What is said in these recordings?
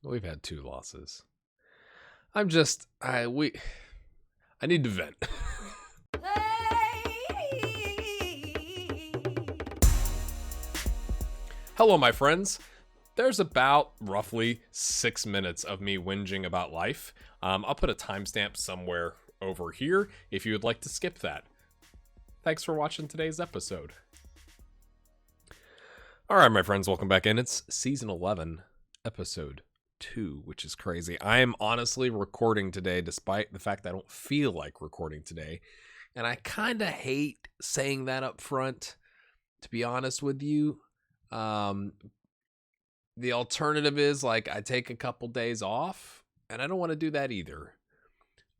We've had 2 losses. I need to vent. Hello, my friends. There's about roughly 6 minutes of me whinging about life. I'll put a timestamp somewhere over here if you would like to skip that. Thanks for watching today's episode. All right, my friends, welcome back in. It's season 11, episode 2, which is crazy. I am honestly recording today despite the fact that I don't feel like recording today. And I kind of hate saying that up front, to be honest with you. The alternative is like I take a couple days off, and I don't want to do that either.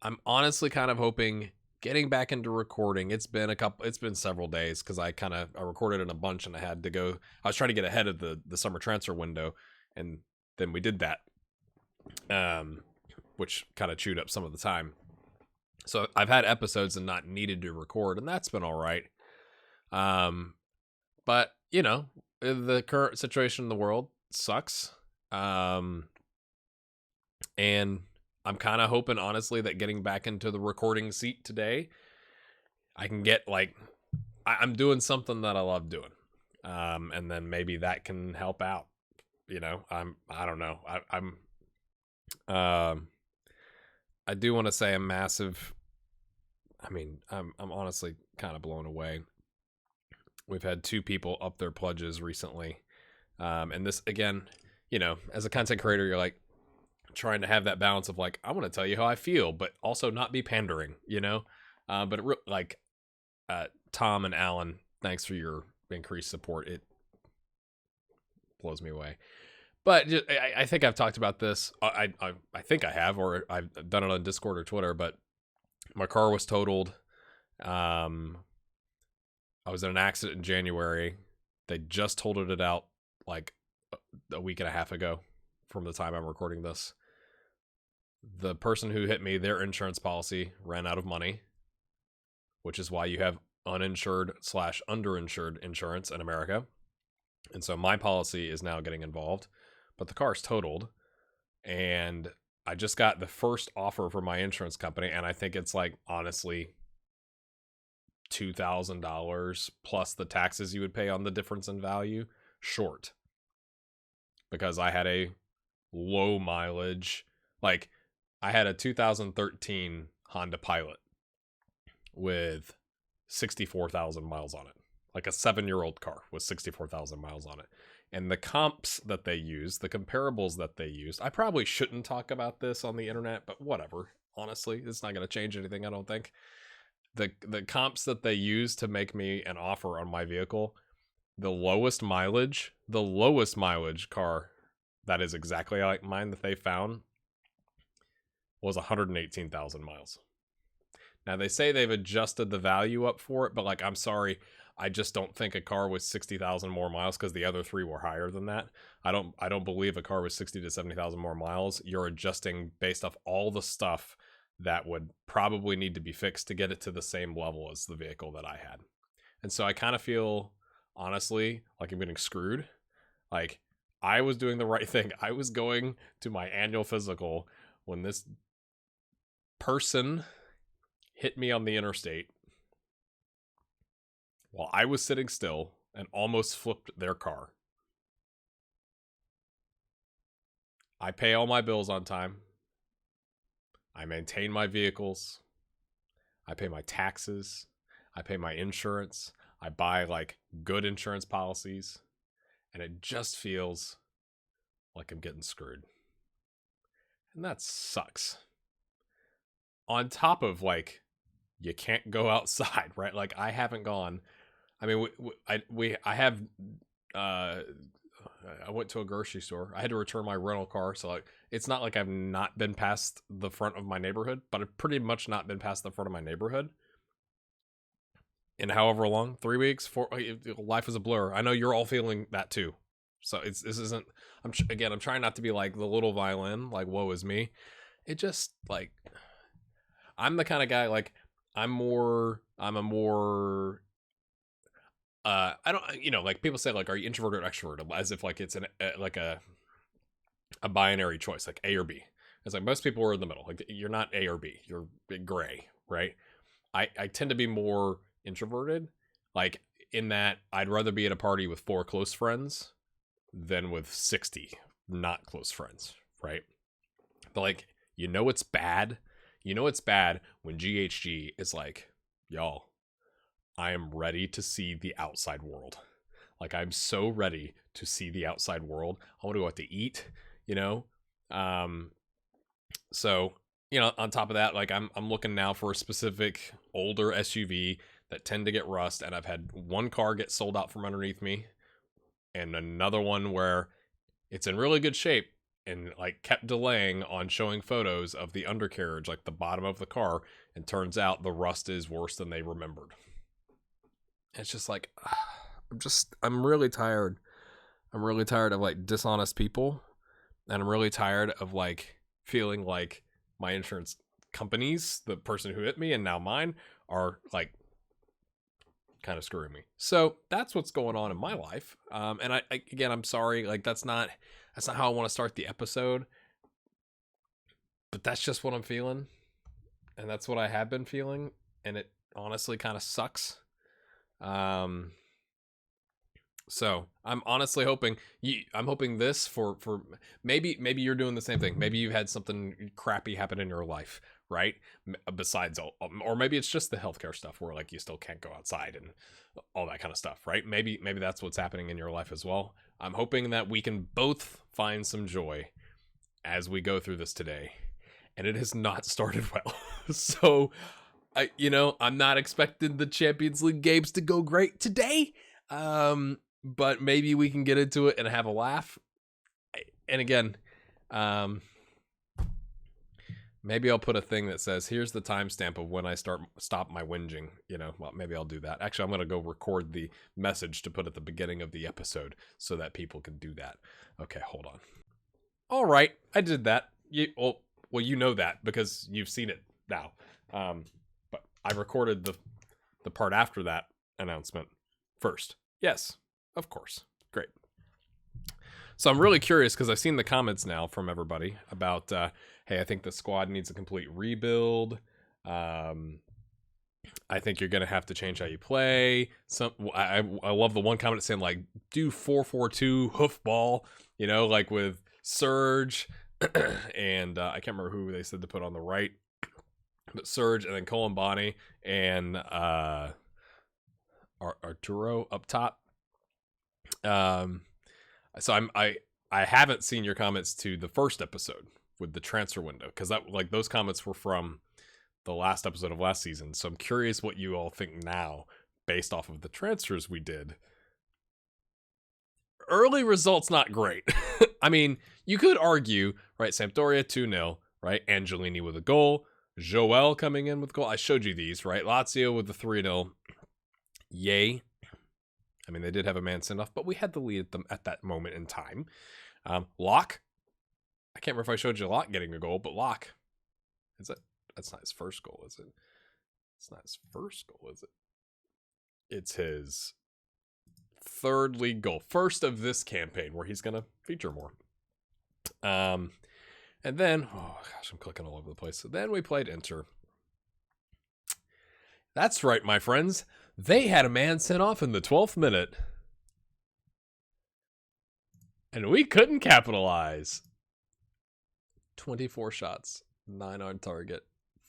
I'm honestly kind of hoping getting back into recording. It's been several days because I recorded in a bunch and I had to go. I was trying to get ahead of the summer transfer window, and then we did that, which kind of chewed up some of the time. So I've had episodes and not needed to record, and that's been all right. But you know, the current situation in the world sucks. And I'm kind of hoping, honestly, that getting back into the recording seat today, I can get I'm doing something that I love doing. And then maybe that can help out. You know, I don't know. I do want to say I'm honestly kind of blown away. We've had 2 people up their pledges recently. And this, again, you know, as a content creator, you're like trying to have that balance of like, I want to tell you how I feel, but also not be pandering, you know? Tom and Alan, thanks for your increased support. It blows me away. But I think I've talked about this. I think I have, or I've done it on Discord or Twitter, but my car was totaled. I was in an accident in January. They just totaled it out like a week and a half ago from the time I'm recording this. The person who hit me, their insurance policy ran out of money, which is why you have uninsured/underinsured insurance in America. And so my policy is now getting involved, but the car's totaled. And I just got the first offer from my insurance company, and I think it's like, honestly, $2,000 plus the taxes you would pay on the difference in value short, because I had a low mileage, like I had a 2013 Honda Pilot with 64,000 miles on it, like a 7-year-old car with 64,000 miles on it. And the comps that they use, the comparables that they used, I probably shouldn't talk about this on the internet, but whatever. Honestly, it's not going to change anything, I don't think. The comps that they use to make me an offer on my vehicle, the lowest mileage car that is exactly like mine that they found was 118,000 miles. Now they say they've adjusted the value up for it, but like, I'm sorry, I just don't think a car with 60,000 more miles, because the other 3 were higher than that. I don't believe a car with 60 to 70,000 more miles, you're adjusting based off all the stuff that would probably need to be fixed to get it to the same level as the vehicle that I had. And so I kind of feel, honestly, like I'm getting screwed. Like, I was doing the right thing. I was going to my annual physical when this person hit me on the interstate while I was sitting still and almost flipped their car. I pay all my bills on time. I maintain my vehicles. I pay my taxes. I pay my insurance. I buy like good insurance policies. And it just feels like I'm getting screwed. And that sucks. On top of like, you can't go outside, right? Like, I haven't gone. I mean, I went to a grocery store. I had to return my rental car. So like, it's not like I've not been past the front of my neighborhood, but I've pretty much not been past the front of my neighborhood in however long, 3 weeks, 4, life is a blur. I know you're all feeling that too. So this isn't, I'm trying not to be like the little violin, like, woe is me. It just like, I'm the kind of guy, like, I'm a more I don't, like people say, like, are you introverted or extroverted? As if like it's like a a binary choice, like A or B. It's like most people are in the middle. Like you're not A or B, you're gray, right? I tend to be more introverted, like in that I'd rather be at a party with 4 close friends than with 60 not close friends, right? But like, it's bad. It's bad when GHG is like, y'all, I am ready to see the outside world. Like, I'm so ready to see the outside world. I want to go out to eat, So, on top of that, like I'm looking now for a specific older SUV that tend to get rust, and I've had one car get sold out from underneath me, and another one where it's in really good shape and like kept delaying on showing photos of the undercarriage, like the bottom of the car, and turns out the rust is worse than they remembered. It's just like, I'm really tired. I'm really tired of like dishonest people, and I'm really tired of like feeling like my insurance companies, the person who hit me and now mine, are like kind of screwing me. So that's what's going on in my life. And I again, I'm sorry, like that's not how I want to start the episode, but that's just what I'm feeling, and that's what I have been feeling, and it honestly kind of sucks. So I'm honestly hoping I'm hoping this for maybe you're doing the same thing. Maybe you've had something crappy happen in your life, right? Besides all, or maybe it's just the healthcare stuff where like you still can't go outside and all that kind of stuff, right? Maybe that's what's happening in your life as well. I'm hoping that we can both find some joy as we go through this today, and it has not started well. So I'm not expecting the Champions League games to go great today. But maybe we can get into it and have a laugh. And again, maybe I'll put a thing that says, here's the timestamp of when I stop my whinging. Well, maybe I'll do that. Actually, I'm going to go record the message to put at the beginning of the episode so that people can do that. Okay, hold on. All right, I did that. Well, you know that because you've seen it now. But I recorded the part after that announcement first. Yes, of course. Great. So I'm really curious because I've seen the comments now from everybody about, hey, I think the squad needs a complete rebuild. I think you're going to have to change how you play. I love the one comment saying, like, do 4-4-2 hoofball, like with Serge. And I can't remember who they said to put on the right. But Serge and then Colombani and Arturo up top. So I haven't seen your comments to the first episode with the transfer window, because that, like, those comments were from the last episode of last season. So I'm curious what you all think now based off of the transfers we did. Early results not great. I mean, you could argue, right? Sampdoria 2-0, right? Angelini with a goal. Joel coming in with a goal. I showed you these, right? Lazio with the 3-0. Yay. I mean, they did have a man send off, but we had the lead at that moment in time. Locke. I can't remember if I showed you Locke getting a goal, but Locke. That's not his first goal, is it? It's not his first goal, is it? It's his third league goal. First of this campaign where he's going to feature more. And then, oh gosh, I'm clicking all over the place. So then we played Inter. That's right, my friends. They had a man sent off in the 12th minute. And we couldn't capitalize. 24 shots, 9 on target,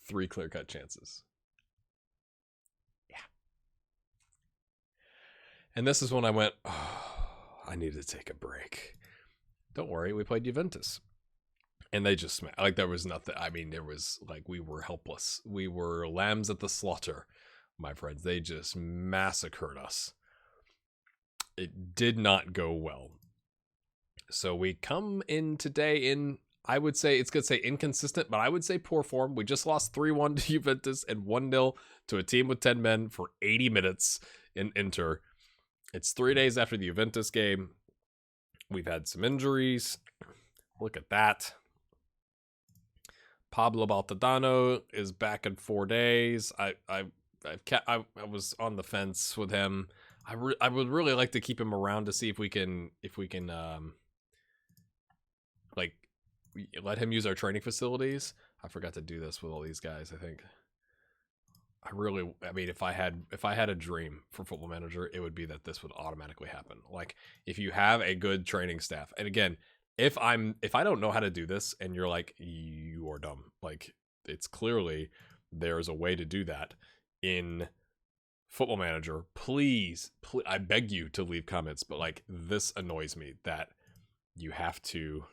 3 clear-cut chances. Yeah. And this is when I went, oh, I need to take a break. Don't worry, we played Juventus. And they just, like, there was nothing. I mean, there was, like, we were helpless. We were lambs at the slaughter, my friends. They just massacred us. It did not go well. So we come in today in, I would say, it's going to say inconsistent, but I would say poor form. We just lost 3-1 to Juventus and 1-0 to a team with 10 men for 80 minutes in Inter. It's 3 days after the Juventus game. We've had some injuries. Look at that. Pablo Baltadano is back in 4 days. I was on the fence with him. I would really like to keep him around to see if we can like let him use our training facilities. I forgot to do this with all these guys. I think I mean, if I had a dream for Football Manager, it would be that this would automatically happen. Like, if you have a good training staff, and again, if I don't know how to do this, and you're like, you are dumb. Like, it's clearly there's a way to do that in Football Manager. Please, I beg you to leave comments. But like, this annoys me that you have to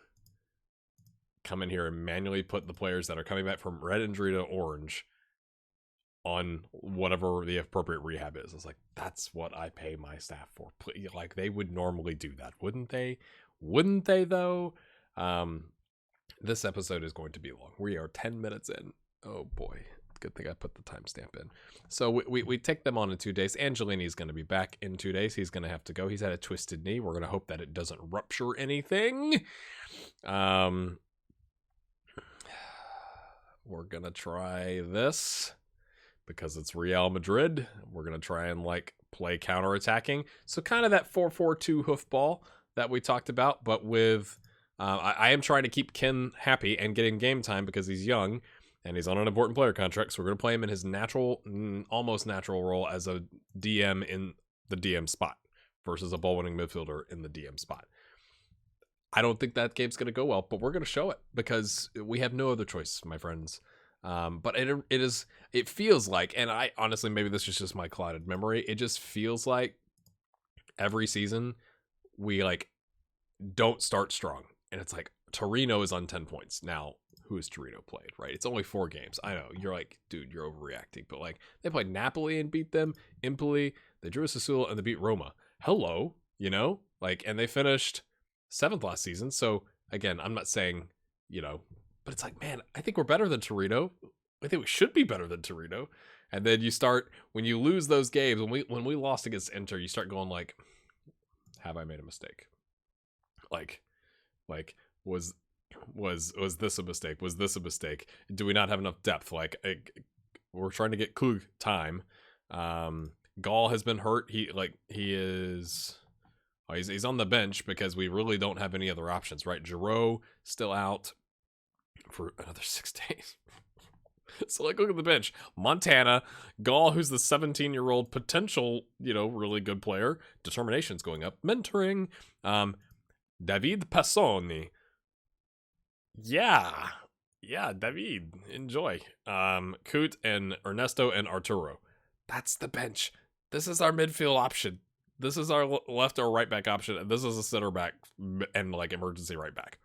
come in here and manually put the players that are coming back from red injury to orange on whatever the appropriate rehab is. It's like, that's what I pay my staff for. Like, they would normally do that, wouldn't they? Wouldn't they though? This episode is going to be long. We are 10 minutes in. Oh boy, good thing I put the timestamp in. So we take them on in 2 days. Angelini's going to be back in 2 days. He's going to have to go. He's had a twisted knee. We're going to hope that it doesn't rupture anything. We're going to try this because it's Real Madrid. We're going to try and like play counterattacking. So kind of that 4-4-2 hoofball that we talked about, but with I am trying to keep Ken happy and getting game time because he's young and he's on an important player contract. So we're going to play him in his almost natural role as a DM in the DM spot versus a ball-winning midfielder in the DM spot. I don't think that game's going to go well, but we're going to show it because we have no other choice, my friends. But it feels like, and I honestly, maybe this is just my clouded memory. It just feels like every season we like don't start strong. And it's like, Torino is on 10 points. Now, who has Torino played, right? It's only 4 games. I know, you're like, dude, you're overreacting. But like, they played Napoli and beat them, Empoli, they drew Sassuolo, and they beat Roma. Hello, you know? Like, and they finished 7th last season. So again, I'm not saying, you know, but it's like, man, I think we're better than Torino. I think we should be better than Torino. And then you start, when you lose those games, when we lost against Inter, you start going like, have I made a mistake? Like was this a mistake? Was this a mistake? Do we not have enough depth? Like, we're trying to get Klug time. Gall has been hurt. He's on the bench because we really don't have any other options, right? Giroud still out for another 6 days. So like, look at the bench. Montana, Gall, who's the 17-year-old potential, you know, really good player. Determination's going up. Mentoring. David Passoni. Yeah, David, enjoy. Coot and Ernesto and Arturo. That's the bench. This is our midfield option. This is our left or right back option, and this is a center back and like emergency right back.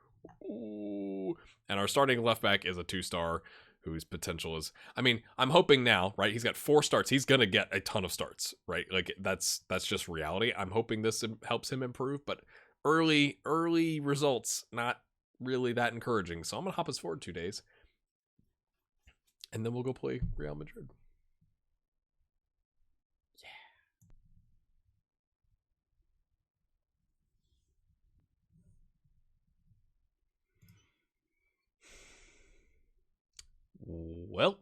Ooh. And our starting left back is a 2-star whose potential is, I mean, I'm hoping now, right? He's got 4 starts. He's gonna get a ton of starts, right? Like, that's just reality. I'm hoping this helps him improve, but early results not really that encouraging. So I'm gonna hop us forward 2 days, and then we'll go play Real Madrid. Well,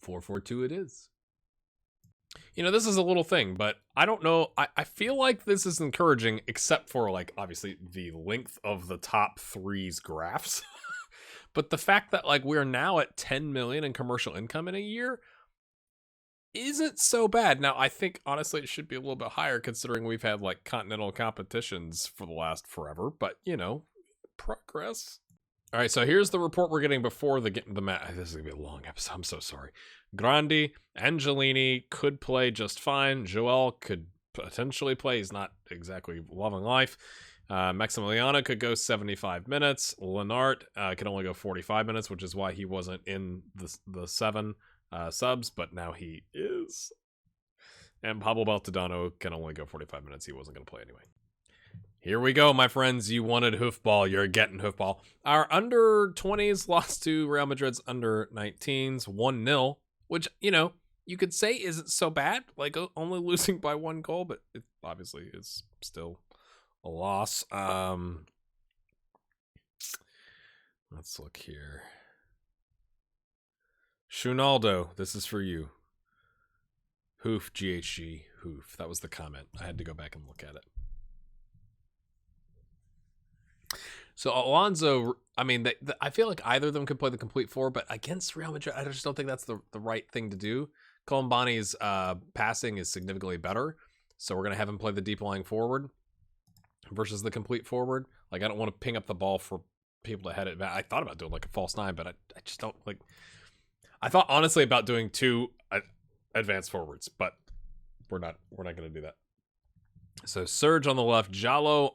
4-4-2 it is. You know, this is a little thing, but I don't know. I feel like this is encouraging, except for, like, obviously the length of the top three's graphs. But the fact that, like, we're now at 10 million in commercial income in a year isn't so bad. Now, I think, honestly, it should be a little bit higher considering we've had, like, continental competitions for the last forever. But, you know, progress. All right, so here's the report we're getting before the match. This is going to be a long episode. I'm so sorry. Grandi, Angelini could play just fine. Joel could potentially play. He's not exactly loving life. Maximiliano could go 75 minutes. Lennart can only go 45 minutes, which is why he wasn't in the 7 subs, but now he is. And Pablo Baltadano can only go 45 minutes. He wasn't going to play anyway. Here we go, my friends. You wanted hoofball. You're getting hoofball. Our under 20s lost to Real Madrid's under 19s 1-0, which, you know, you could say isn't so bad. Like, only losing by 1 goal, but it obviously is still a loss. Let's look here. Shunaldo, this is for you. Hoof, GHG, hoof. That was the comment. I had to go back and look at it. So Alonso, I mean, I feel like either of them could play the complete four, but against Real Madrid, I just don't think that's the right thing to do. Colombani's passing is significantly better, so we're going to have him play the deep lying forward versus the complete forward. Like, I don't want to ping up the ball for people to head it back. I thought about doing like a false nine, but I just don't like. I thought honestly about doing two advanced forwards, but we're not going to do that. So Serge on the left, Jallo,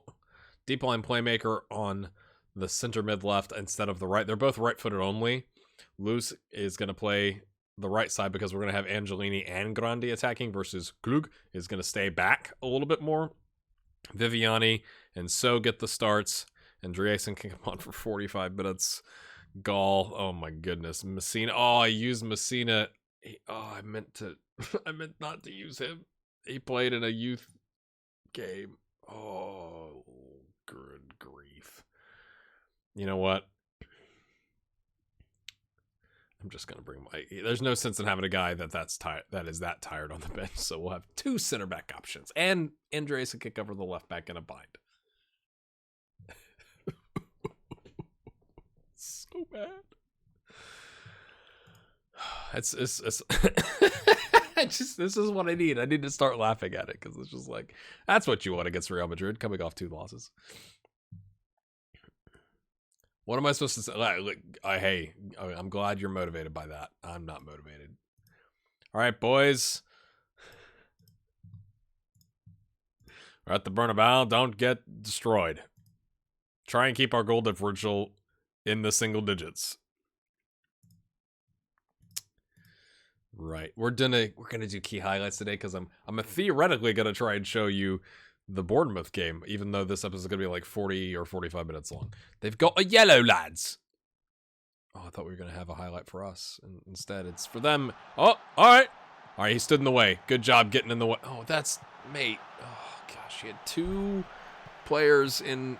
deep line playmaker on the center mid left instead of the right. They're both right-footed only. Luz is going to play the right side because we're going to have Angelini and Grandi attacking versus Klug is going to stay back a little bit more. Viviani and So get the starts. And Andreasen can come on for 45 minutes. Gall, oh my goodness. Messina, oh, I used Messina. I meant not to use him. He played in a youth game. Oh, good grief. You know what? I'm just gonna bring my. There's no sense in having a guy that is that tired on the bench. So we'll have two center back options, and Andreasen can cover the left back in a bind. So bad. It's this is what I need. I need to start laughing at it because it's just like that's what you want against Real Madrid coming off 2 losses. What am I supposed to say? Hey, I'm glad you're motivated by that. I'm not motivated. All right, boys. We're at the Bernabeu. Don't get destroyed. Try and keep our goal differential in the single digits. Right. We're gonna do key highlights today because I'm theoretically gonna try and show you the Bournemouth game, even though this episode is gonna be like 40 or 45 minutes long. They've got a yellow, lads. Oh, I thought we were gonna have a highlight for us, and instead it's for them. Oh, all right, he stood in the way. Good job getting in the way. Oh, that's mate. Oh gosh, you had 2 players in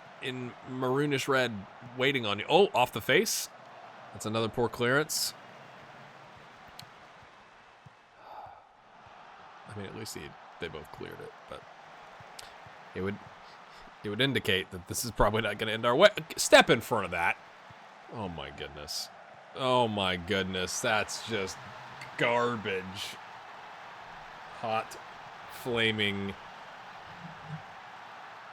maroonish red waiting on you. Oh, off the face. That's another poor clearance. I mean, at least they both cleared it, but it would indicate that this is probably not going to end our way. Step in front of that. Oh my goodness. Oh my goodness. That's just garbage. Hot, flaming,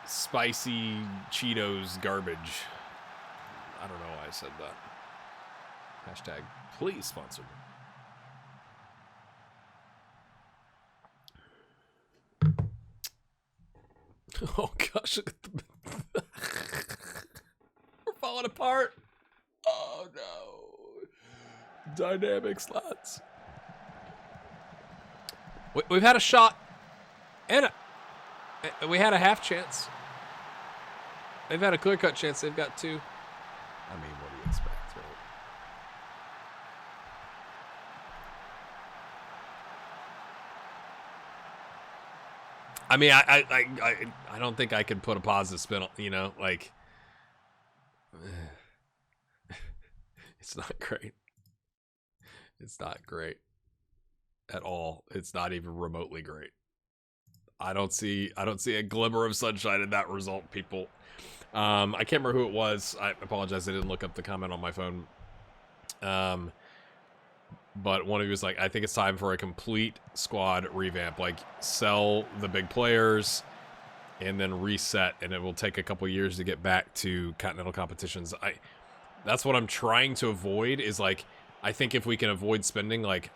spicy Cheetos garbage. I don't know why I said that. Hashtag please sponsor me. Oh gosh, look at the we're falling apart. Oh no. Dynamics, lads. We've had a shot and we had a half chance. They've had a clear-cut chance. They've got 2. I mean, what do you expect, right? I mean, I don't think I could put a positive spin on, you know, like it's not great. It's not great at all. It's not even remotely great. I don't see a glimmer of sunshine in that result, people. I can't remember who it was. I apologize. I didn't look up the comment on my phone. But one of you was like, I think it's time for a complete squad revamp. Like, sell the big players and then reset, and it will take a couple years to get back to continental competitions. That's what I'm trying to avoid is, like, I think if we can avoid spending, like,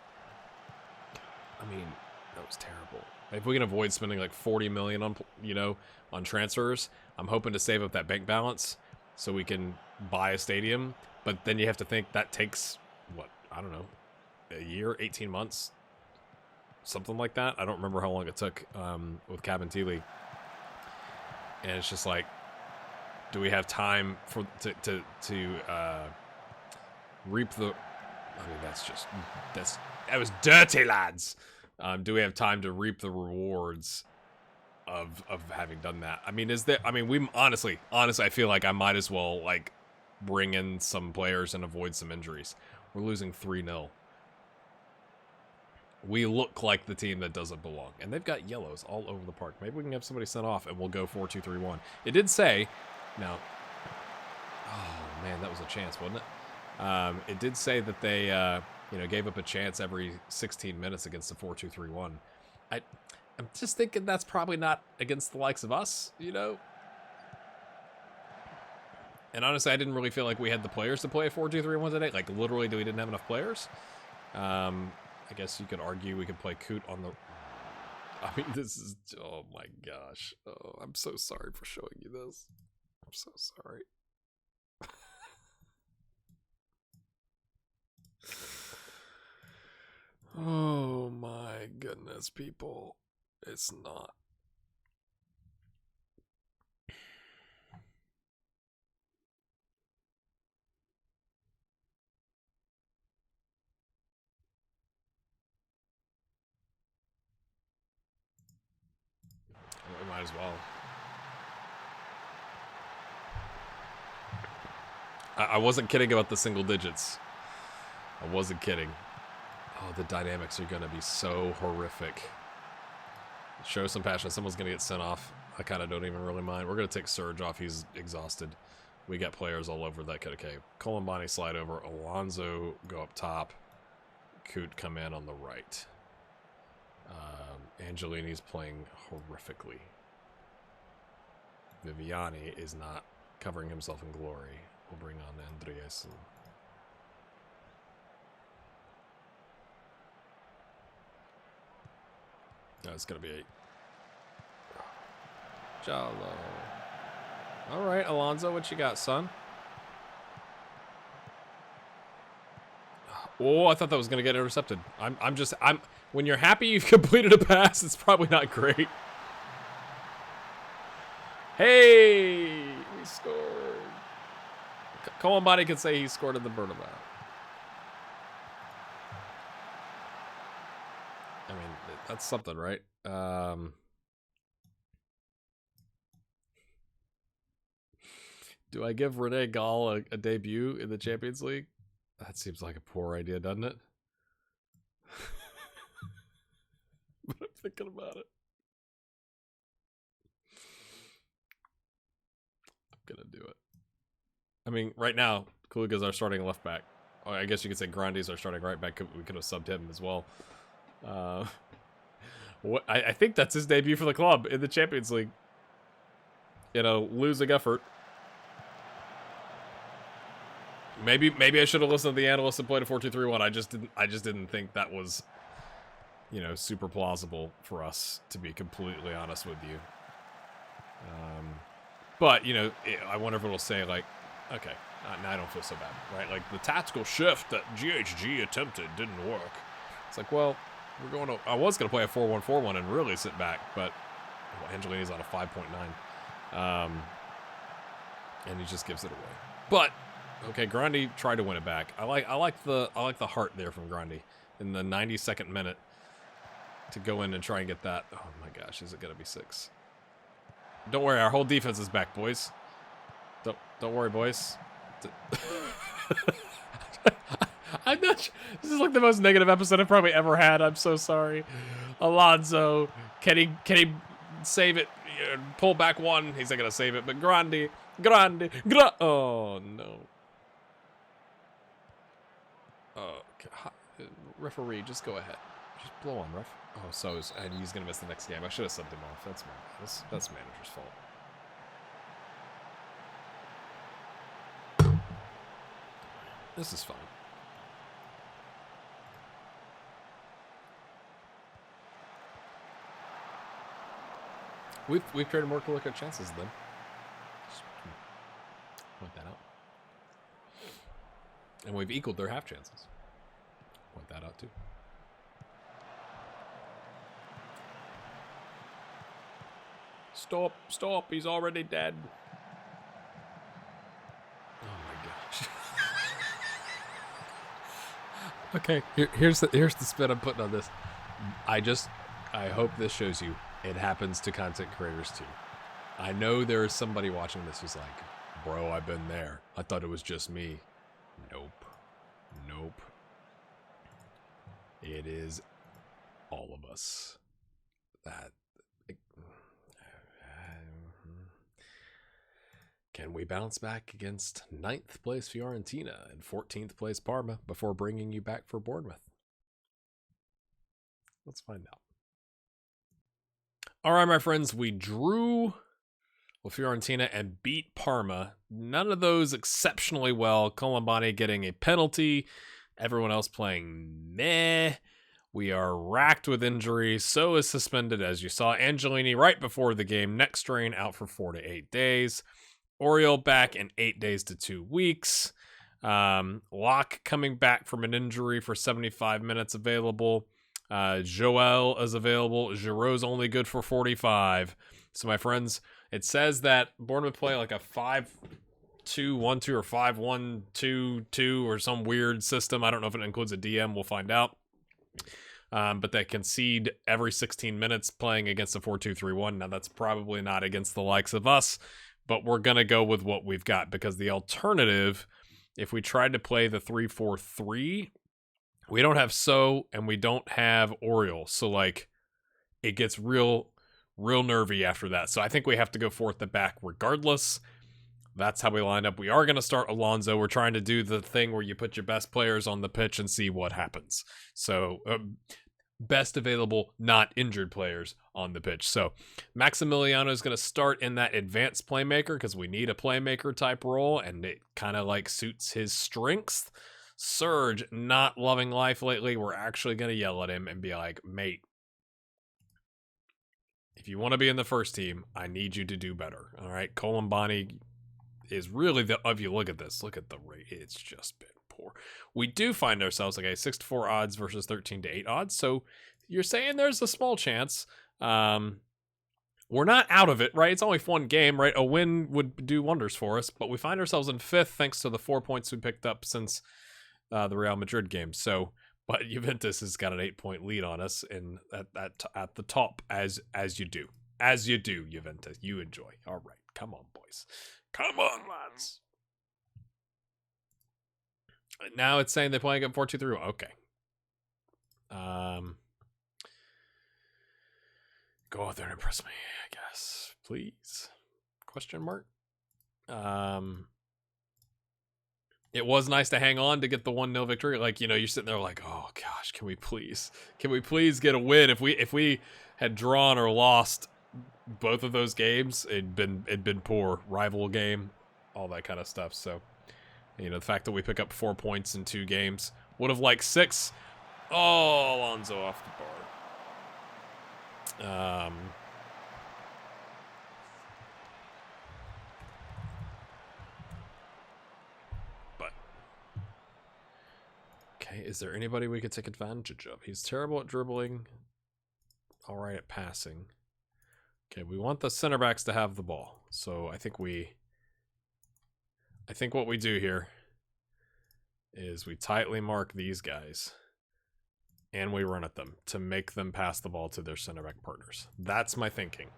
I mean, that was terrible. If we can avoid spending, like, 40 million on, you know, on transfers, I'm hoping to save up that bank balance so we can buy a stadium. But then you have to think that takes, what, I don't know, a year, 18 months, something like that. I don't remember how long it took with Cabinteely. And it's just like, do we have time to reap the? I mean, that was dirty, lads. Do we have time to reap the rewards of having done that? I mean, we honestly, I feel like I might as well like bring in some players and avoid some injuries. We're losing 3-0. We look like the team that doesn't belong. And they've got yellows all over the park. Maybe we can have somebody sent off and we'll go 4-2-3-1. It did say, now, Oh, man, that was a chance, wasn't it? It did say that they, gave up a chance every 16 minutes against the 4-2-3-1. I'm just thinking that's probably not against the likes of us, And honestly, I didn't really feel like we had the players to play a 4-2-3-1 today. Like, literally, we didn't have enough players. I guess you could argue we could play Coot on the... I mean, this is... Oh, my gosh. Oh, I'm so sorry for showing you this. I'm so sorry. Oh, my goodness, people. It's not. We might as well. I wasn't kidding about the single digits. I wasn't kidding. Oh, the dynamics are going to be so horrific. Show some passion. Someone's going to get sent off. I kind of don't even really mind. We're going to take Surge off. He's exhausted. We got players all over that. Okay. Columbani slide over. Alonso go up top. Coot come in on the right. Angelini's playing horrifically. Viviani is not covering himself in glory. We'll bring on Andreas. No, it's going to be 8. Jalo. All right, Alonso, what you got, son? Oh, I thought that was going to get intercepted. When you're happy you've completed a pass, it's probably not great. Hey, he scored. Columbani can say he scored in the Bernabeu. I mean, that's something, right? Do I give Rene Gall a debut in the Champions League? That seems like a poor idea, doesn't it? But I'm thinking about it. I'm gonna do it. I mean, right now, Kaluga's our starting left back. Oh, I guess you could say Grandi's our starting right back. We could have subbed him as well. I think that's his debut for the club in the Champions League. Losing effort. Maybe I should have listened to the analysts and played a 4-2-3-1. I just didn't think that was, super plausible for us, to be completely honest with you. But I wonder if it'll say like, okay, now I don't feel so bad, right? Like the tactical shift that GHG attempted didn't work. It's like, well, I was gonna play a 4-1-4-1 and really sit back, but Angelini's on a 5.9, and he just gives it away. But okay, Grandi tried to win it back. I like the heart there from Grandi in the 92nd minute to go in and try and get that. Oh my gosh, is it gonna be 6? Don't worry, our whole defense is back, boys. Don't worry, boys. I'm not sure. This is like the most negative episode I've probably ever had. I'm so sorry. Alonso, can he save it? Pull back one. He's not gonna save it, but Grandi. Oh no. Oh, referee, just go ahead. Just blow on, ref. Oh, and he's gonna miss the next game. I should have subbed him off. That's manager's fault. This is fine. We've created more clear-cut chances than them. Just point that out. And we've equaled their half chances. Point that out too. Stop, he's already dead. Oh my gosh. Okay, here's the spin I'm putting on this. I hope this shows you it happens to content creators too. I know there is somebody watching this who's like, bro, I've been there. I thought it was just me. Nope. It is all of us. Can we bounce back against 9th place Fiorentina and 14th place Parma before bringing you back for Bournemouth? Let's find out. All right, my friends, we drew with Fiorentina and beat Parma. None of those exceptionally well. Colombani getting a penalty. Everyone else playing meh. We are racked with injuries. So is suspended, as you saw. Angelini right before the game. Neck strain out for 4 to 8 days. Oriol back in 8 days to 2 weeks. Locke coming back from an injury for 75 minutes available. Joel is available. Giroud's only good for 45. So, my friends, it says that Bournemouth play like a 5-2-1-2 or 5-1-2-2 or some weird system. I don't know if it includes a DM. We'll find out. But they concede every 16 minutes playing against a 4-2-3-1. Now, that's probably not against the likes of us, but we're going to go with what we've got because the alternative, if we tried to play the 3-4-3, we don't have So and we don't have Oriol. So, like, it gets real nervy after that. So I think we have to go 4 at the back regardless. That's how we line up. We are going to start Alonso. We're trying to do the thing where you put your best players on the pitch and see what happens. So best available, not injured players on the pitch. So Maximiliano is going to start in that advanced playmaker because we need a playmaker type role and it kind of like suits his strengths. Serge, not loving life lately. We're actually going to yell at him and be like, mate, if you want to be in the first team, I need you to do better. All right. Colombani is really if you look at this, look at the rate. It's just been poor. We do find ourselves like a 6-4 odds versus 13-8 odds. So you're saying there's a small chance. We're not out of it, right? It's only one game, right? A win would do wonders for us, but we find ourselves in 5th thanks to the 4 points we picked up since the Real Madrid game. So, but Juventus has got an 8-point lead on us in at the top as you do, Juventus. You enjoy. All right, come on, boys, come on, lads. Now it's saying they're playing at 4-2-3. Okay. Go out there and impress me, I guess, please. Question mark. It was nice to hang on to get the 1-0 victory. Like, you know, you're sitting there like, oh gosh, can we please get a win? If we had drawn or lost both of those games, it'd been poor. Rival game, all that kind of stuff. So, you know, the fact that we pick up 4 points in 2 games would have liked 6. Oh, Alonso off the bar. Okay, is there anybody we could take advantage of? He's terrible at dribbling. All right at passing. Okay, we want the center backs to have the ball. So I think what we do here is we tightly mark these guys and we run at them to make them pass the ball to their center back partners. That's my thinking.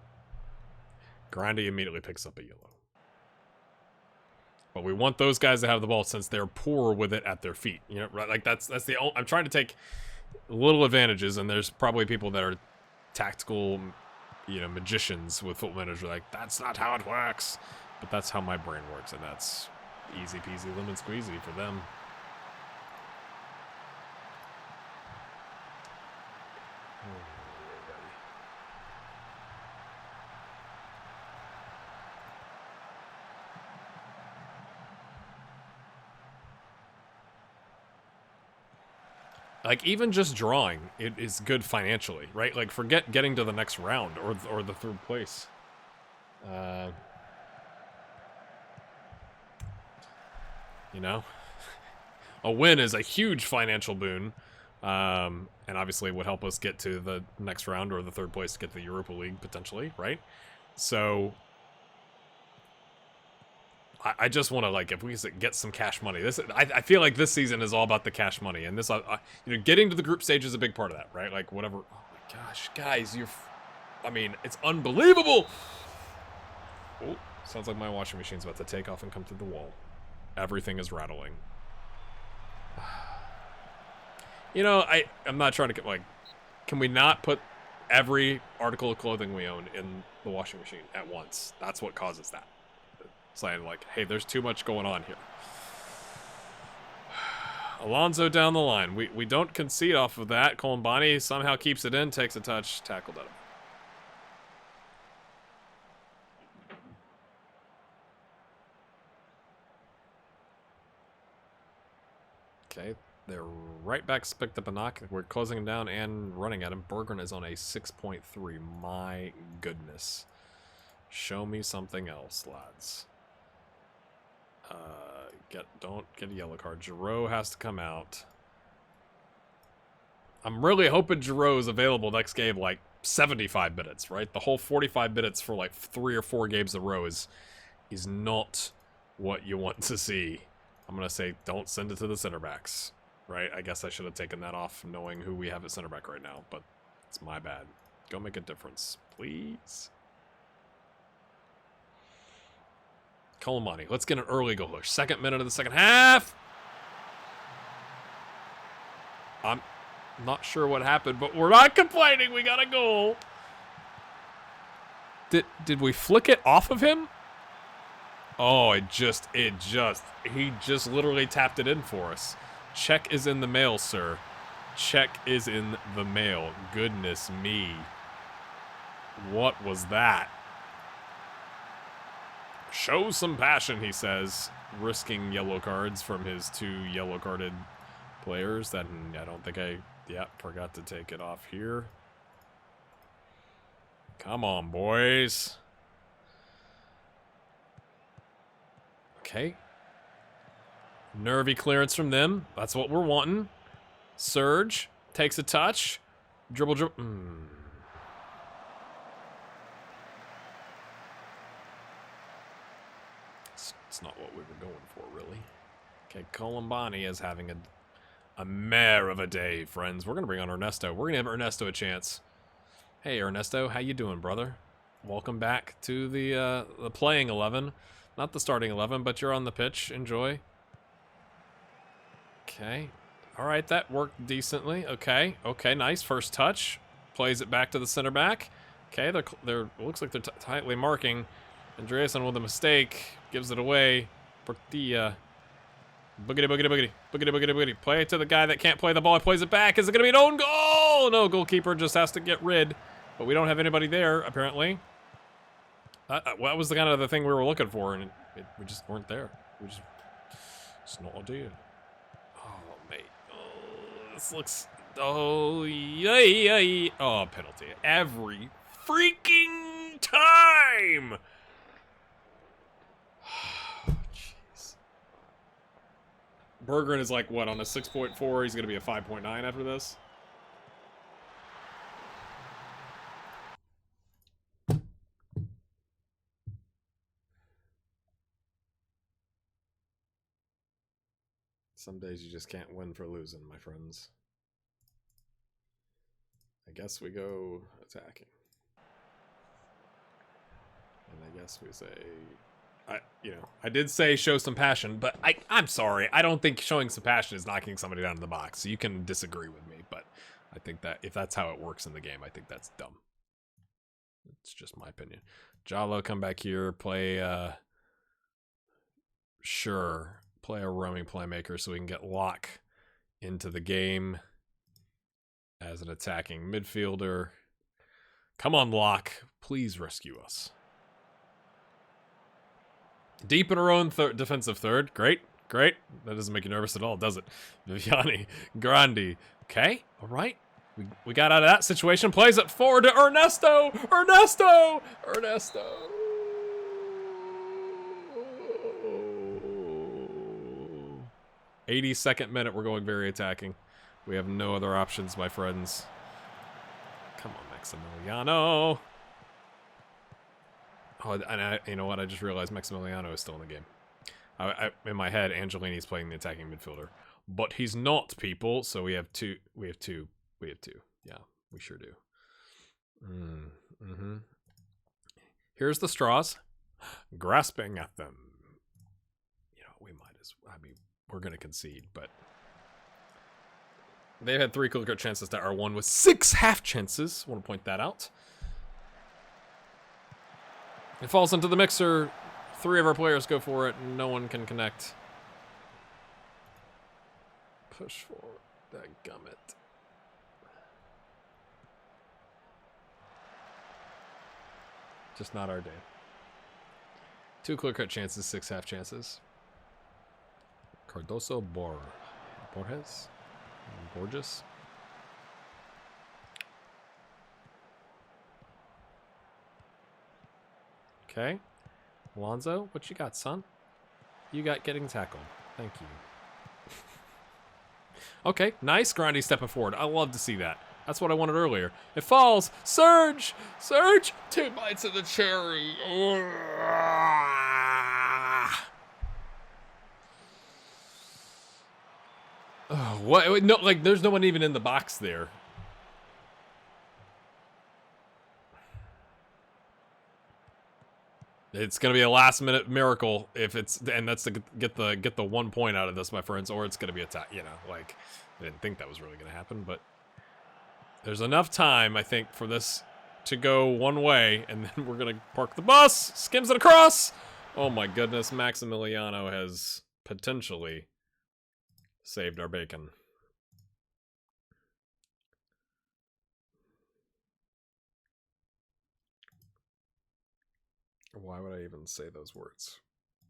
Grandi immediately picks up a yellow. But we want those guys to have the ball since they're poor with it at their feet. You know, right? Like that's the only, I'm trying to take little advantages, and there's probably people that are tactical, you know, magicians with Football Manager. Like, that's not how it works. But that's how my brain works, and that's easy peasy lemon squeezy for them. Like, even just drawing, it is good financially, right? Like, forget getting to the next round or the 3rd place. You know? A win is a huge financial boon. And obviously would help us get to the next round or the 3rd place to get to the Europa League, potentially, right? So I just want to, like, if we get some cash money. I feel like this season is all about the cash money, and this, you know, getting to the group stage is a big part of that, right? Like, whatever. Oh my gosh, guys, I mean, it's unbelievable. Oh, sounds like my washing machine's about to take off and come through the wall. Everything is rattling. You know, I'm not trying to, like, can we not put every article of clothing we own in the washing machine at once? That's what causes that. saying, like, hey, there's too much going on here. Alonso down the line. We don't concede off of that. Colombani somehow keeps it in, takes a touch, tackled at him. Okay, they're right back, picked up a knock. We're closing him down and running at him. Berggren is on a 6.3. My goodness. Show me something else, lads. Don't get a yellow card. Giroux has to come out. I'm really hoping Giroux is available next game like 75 minutes, right? The whole 45 minutes for like 3 or 4 games in a row is not what you want to see. I'm going to say don't send it to the center backs, right? I guess I should have taken that off knowing who we have at center back right now, but it's my bad. Go make a difference, please. Colombani, let's get an early goal. 2nd minute of the second half. I'm not sure what happened, but we're not complaining. We got a goal. Did we flick it off of him? Oh, he just literally tapped it in for us. Check is in the mail, sir. Check is in the mail. Goodness me. What was that? Show some passion, he says, risking yellow cards from his 2 yellow-carded players. That I don't think forgot to take it off here. Come on, boys. Okay. Nervy clearance from them. That's what we're wanting. Surge takes a touch. Dribble. It's not what we were going for, really. Okay, Colombani is having a mare of a day, friends. We're going to bring on Ernesto. We're going to give Ernesto a chance. Hey, Ernesto, how you doing, brother? Welcome back to the playing 11. Not the starting 11, but you're on the pitch. Enjoy. Okay. All right, that worked decently. Okay, nice. First touch. Plays it back to the center back. Okay, they're looks like they're tightly marking. Andreasen with a mistake. Gives it away. Portilla. Boogity. Play it to the guy that can't play the ball. He plays it back. Is it going to be an own goal? No, goalkeeper just has to get rid. But we don't have anybody there, apparently. That was the kind of the thing we were looking for, and we just weren't there. It's no idea. Oh, mate. Oh, this looks... Oh, yay. Oh, penalty. Every freaking time! Jeez. Berggren is like, what, on a 6.4? He's going to be a 5.9 after this? Some days you just can't win for losing, my friends. I guess we go attacking. And I guess we say... I did say show some passion, but I'm sorry. I don't think showing some passion is knocking somebody down in the box. So you can disagree with me, but I think that if that's how it works in the game, I think that's dumb. It's just my opinion. Jallo, come back here, play... Sure. Play a roaming playmaker so we can get Locke into the game as an attacking midfielder. Come on, Locke. Please rescue us. Deep in our own defensive third. Great. That doesn't make you nervous at all, does it? Viviani. Grandi. Okay. All right. We got out of that situation. Plays it forward to Ernesto. 82nd minute, we're going very attacking. We have no other options, my friends. Come on, Maximiliano. Oh, and you know what? I just realized Maximiliano is still in the game. In my head, Angelini's playing the attacking midfielder. But he's not, people, so we have two. Yeah, we sure do. Here's the straws. Grasping at them. You know, we might as well. I mean, we're going to concede, but they've had 3 clear-cut chances to our 1 with 6 half chances. I want to point that out. It falls into the mixer. Three of our players go for it. No one can connect. Push forward. That gummit. Just not our day. 2 clear-cut chances, 6 half chances. Cardoso, Borges? Borges? Okay. Alonso, what you got, son? You got getting tackled. Thank you. Okay, nice grindy stepping forward. I love to see that. That's what I wanted earlier. It falls. Surge! Surge! 2 bites of the cherry. Oh, what? No, like, there's no one even in the box there. It's gonna be a last-minute miracle if it's, and that's to get the 1 point out of this, my friends, or it's gonna be a tie. You know, like, I didn't think that was really gonna happen, but there's enough time, I think, for this to go one way, and then we're gonna park the bus. Skims it across. Oh my goodness, Maximiliano has potentially saved our bacon. Why would I even say those words?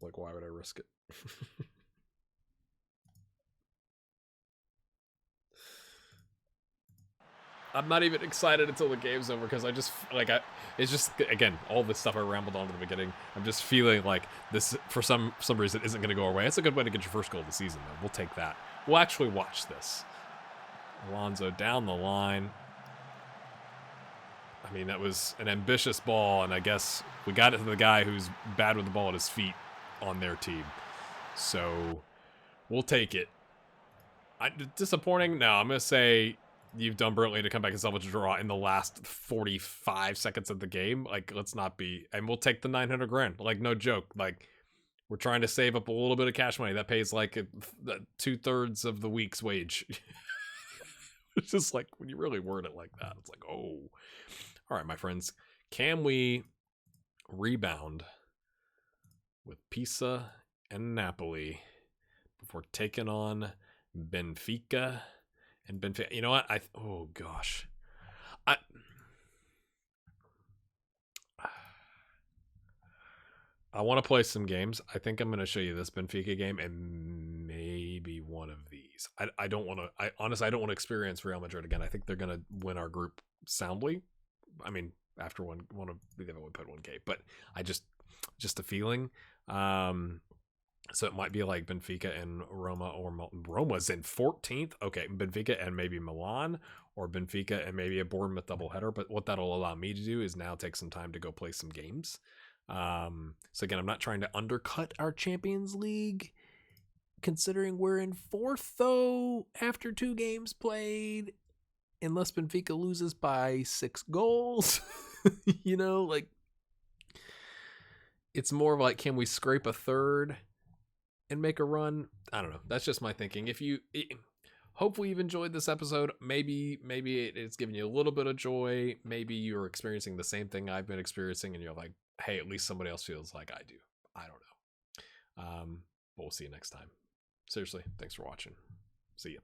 Like, why would I risk it? I'm not even excited until the game's over because I just, like, it's just, again, all this stuff I rambled on to the beginning. I'm just feeling like this, for some reason, isn't going to go our way. It's a good way to get your first goal of the season, though. We'll take that. We'll actually watch this. Alonso down the line. I mean, that was an ambitious ball, and I guess we got it to the guy who's bad with the ball at his feet on their team. So, we'll take it. Disappointing? No, I'm going to say you've done brilliantly to come back and salvage a draw in the last 45 seconds of the game. Like, let's not be... And we'll take the 900 grand. Like, no joke. Like, we're trying to save up a little bit of cash money. That pays, like, 2/3 of the week's wage. It's just like, when you really word it like that, it's like, oh... All right, my friends, can we rebound with Pisa and Napoli before taking on Benfica and Benfica? You know what? Oh gosh, I want to play some games. I think I'm going to show you this Benfica game and maybe one of these. I don't want to. Honestly, I don't want to experience Real Madrid again. I think they're going to win our group soundly. I mean, after one of the other one put 1K, but I just a feeling. So it might be like Benfica and Roma, or Roma's in 14th. Okay, Benfica and maybe Milan, or Benfica and maybe a Bournemouth doubleheader. But what that'll allow me to do is now take some time to go play some games. So again, I'm not trying to undercut our Champions League, considering we're in 4th though after 2 games played. Unless Benfica loses by 6 goals, you know, like, it's more of like, can we scrape a 3rd and make a run? I don't know. That's just my thinking. Hopefully you've enjoyed this episode. Maybe it's giving you a little bit of joy. Maybe you're experiencing the same thing I've been experiencing, and you're like, hey, at least somebody else feels like I do. I don't know. But we'll see you next time. Seriously, thanks for watching. See ya.